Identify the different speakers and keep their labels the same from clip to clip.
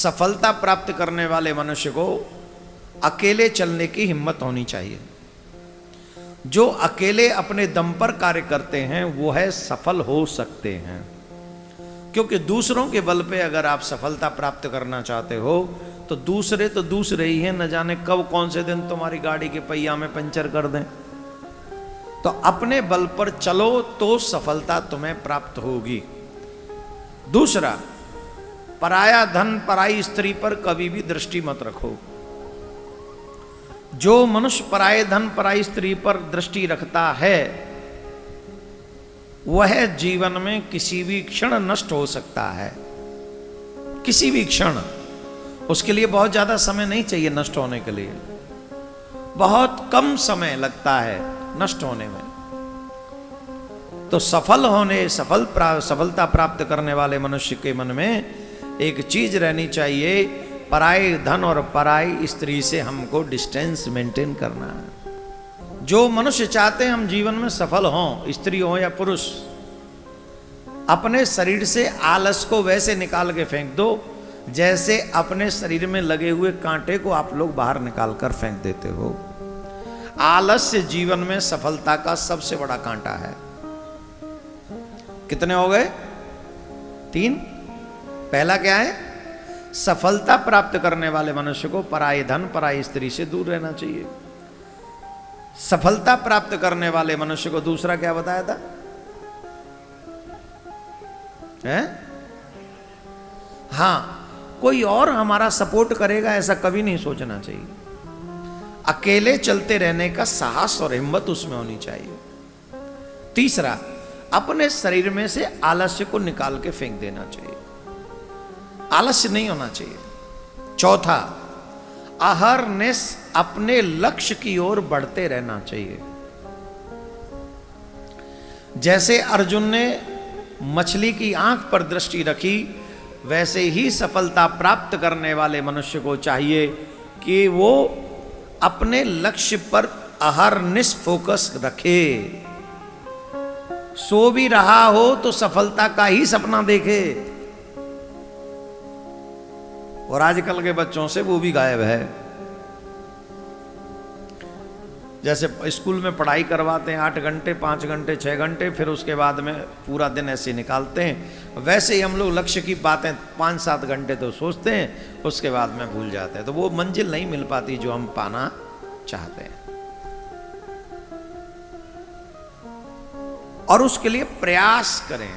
Speaker 1: सफलता प्राप्त करने वाले मनुष्य को अकेले चलने की हिम्मत होनी चाहिए। जो अकेले अपने दम पर कार्य करते हैं वो है सफल हो सकते हैं, क्योंकि दूसरों के बल पे अगर आप सफलता प्राप्त करना चाहते हो तो दूसरे ही हैं, न जाने कब कौन से दिन तुम्हारी गाड़ी के पहिया में पंचर कर दें। तो अपने बल पर चलो तो सफलता तुम्हें प्राप्त होगी। दूसरा, पराया धन पराई स्त्री पर कभी भी दृष्टि मत रखो। जो मनुष्य पराये धन पराई स्त्री पर दृष्टि रखता है वह जीवन में किसी भी क्षण नष्ट हो सकता है, किसी भी क्षण। उसके लिए बहुत ज्यादा समय नहीं चाहिए नष्ट होने के लिए, बहुत कम समय लगता है नष्ट होने में। तो सफलता प्राप्त करने वाले मनुष्य के मन में एक चीज रहनी चाहिए, पराये धन और पराई स्त्री से हमको डिस्टेंस मेंटेन करना है। जो मनुष्य चाहते हैं हम जीवन में सफल हों, स्त्री हो या पुरुष, अपने शरीर से आलस को वैसे निकाल के फेंक दो जैसे अपने शरीर में लगे हुए कांटे को आप लोग बाहर निकाल कर फेंक देते हो। आलस्य जीवन में सफलता का सबसे बड़ा कांटा है। कितने हो गए? 3। पहला क्या है? सफलता प्राप्त करने वाले मनुष्य को पराये धन पराई स्त्री से दूर रहना चाहिए। सफलता प्राप्त करने वाले मनुष्य को दूसरा क्या बताया था? हां, कोई और हमारा सपोर्ट करेगा ऐसा कभी नहीं सोचना चाहिए। अकेले चलते रहने का साहस और हिम्मत उसमें होनी चाहिए। तीसरा, अपने शरीर में से आलस्य को निकाल के फेंक देना चाहिए, आलस्य नहीं होना चाहिए। चौथा, अहरनिश अपने लक्ष्य की ओर बढ़ते रहना चाहिए। जैसे अर्जुन ने मछली की आंख पर दृष्टि रखी, वैसे ही सफलता प्राप्त करने वाले मनुष्य को चाहिए कि वो अपने लक्ष्य पर अहरनिश फोकस रखे। सो भी रहा हो तो सफलता का ही सपना देखे। और आजकल के बच्चों से वो भी गायब है। जैसे स्कूल में पढ़ाई करवाते हैं 8 घंटे 5 घंटे 6 घंटे, फिर उसके बाद में पूरा दिन ऐसे निकालते हैं, वैसे ही हम लोग लक्ष्य की बातें 5-7 घंटे तो सोचते हैं, उसके बाद में भूल जाते हैं। तो वो मंजिल नहीं मिल पाती जो हम पाना चाहते हैं। और उसके लिए प्रयास करें।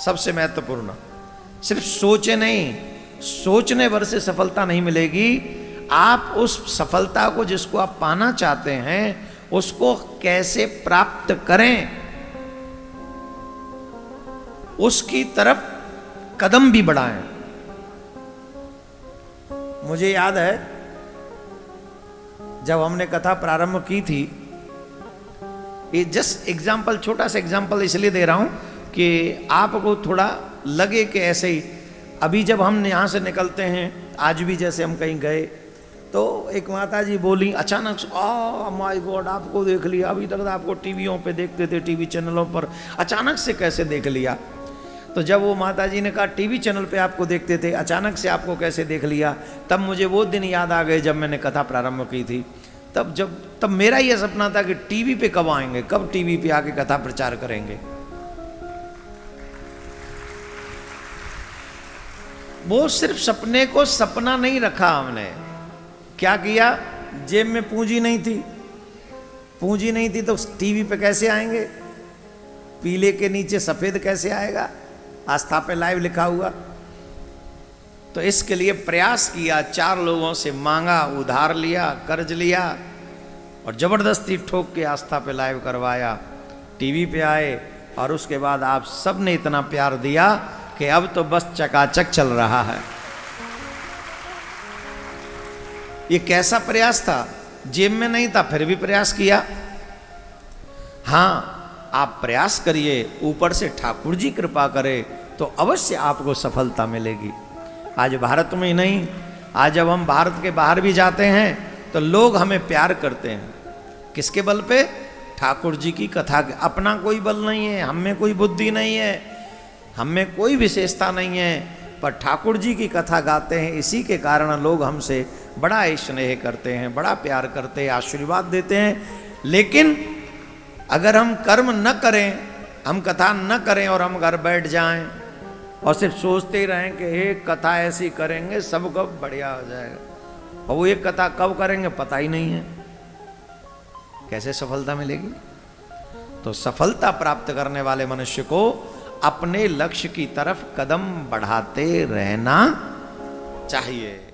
Speaker 1: सबसे महत्वपूर्ण, सिर्फ सोचे नहीं, सोचने भर से सफलता नहीं मिलेगी। आप उस सफलता को जिसको आप पाना चाहते हैं उसको कैसे प्राप्त करें, उसकी तरफ कदम भी बढ़ाएं। मुझे याद है जब हमने कथा प्रारंभ की थी, ये जस्ट एग्जाम्पल, छोटा सा एग्जाम्पल इसलिए दे रहा हूं कि आपको थोड़ा लगे कि ऐसे ही। अभी जब हम यहां से निकलते हैं, आज भी जैसे हम कहीं गए तो एक माता जी बोली अचानक से, माय गॉड आपको देख लिया। अभी तक आपको टीवियों पे देखते थे, टीवी चैनलों पर, अचानक से कैसे देख लिया? तो जब वो माता जी ने कहा टीवी चैनल पे आपको देखते थे, अचानक से आपको कैसे देख लिया, तब मुझे वो दिन याद आ गए जब मैंने कथा प्रारंभ की थी। तब मेरा ये सपना था कि टीवी पे कब आएंगे, कब टीवी पे आके कथा प्रचार करेंगे। वो सिर्फ सपने को सपना नहीं रखा हमने, क्या किया? जेब में पूंजी नहीं थी, पूंजी नहीं थी तो टीवी पे कैसे आएंगे? पीले के नीचे सफेद कैसे आएगा? आस्था पे लाइव लिखा हुआ। तो इसके लिए प्रयास किया, 4 लोगों से मांगा, उधार लिया, कर्ज लिया और जबरदस्ती ठोक के आस्था पे लाइव करवाया, टीवी पे आए। और उसके बाद आप सब ने इतना प्यार दिया कि अब तो बस चकाचक चल रहा है। ये कैसा प्रयास था? जेब में नहीं था फिर भी प्रयास किया। हां, आप प्रयास करिए, ऊपर से ठाकुर जी कृपा करे तो अवश्य आपको सफलता मिलेगी। आज भारत में ही नहीं, आज जब हम भारत के बाहर भी जाते हैं तो लोग हमें प्यार करते हैं। किसके बल पे? ठाकुर जी की कथा के। अपना कोई बल नहीं है, हम में कोई बुद्धि नहीं है, हम में कोई विशेषता नहीं है, पर ठाकुर जी की कथा गाते हैं, इसी के कारण लोग हमसे बड़ा स्नेह करते हैं, बड़ा प्यार करते हैं, आशीर्वाद देते हैं। लेकिन अगर हम कर्म न करें, हम कथा न करें और हम घर बैठ जाएं और सिर्फ सोचते ही रहें कि एक कथा ऐसी करेंगे सब कब बढ़िया हो जाएगा, और वो एक कथा कब करेंगे पता ही नहीं है, कैसे सफलता मिलेगी? तो सफलता प्राप्त करने वाले मनुष्य को अपने लक्ष्य की तरफ कदम बढ़ाते रहना चाहिए।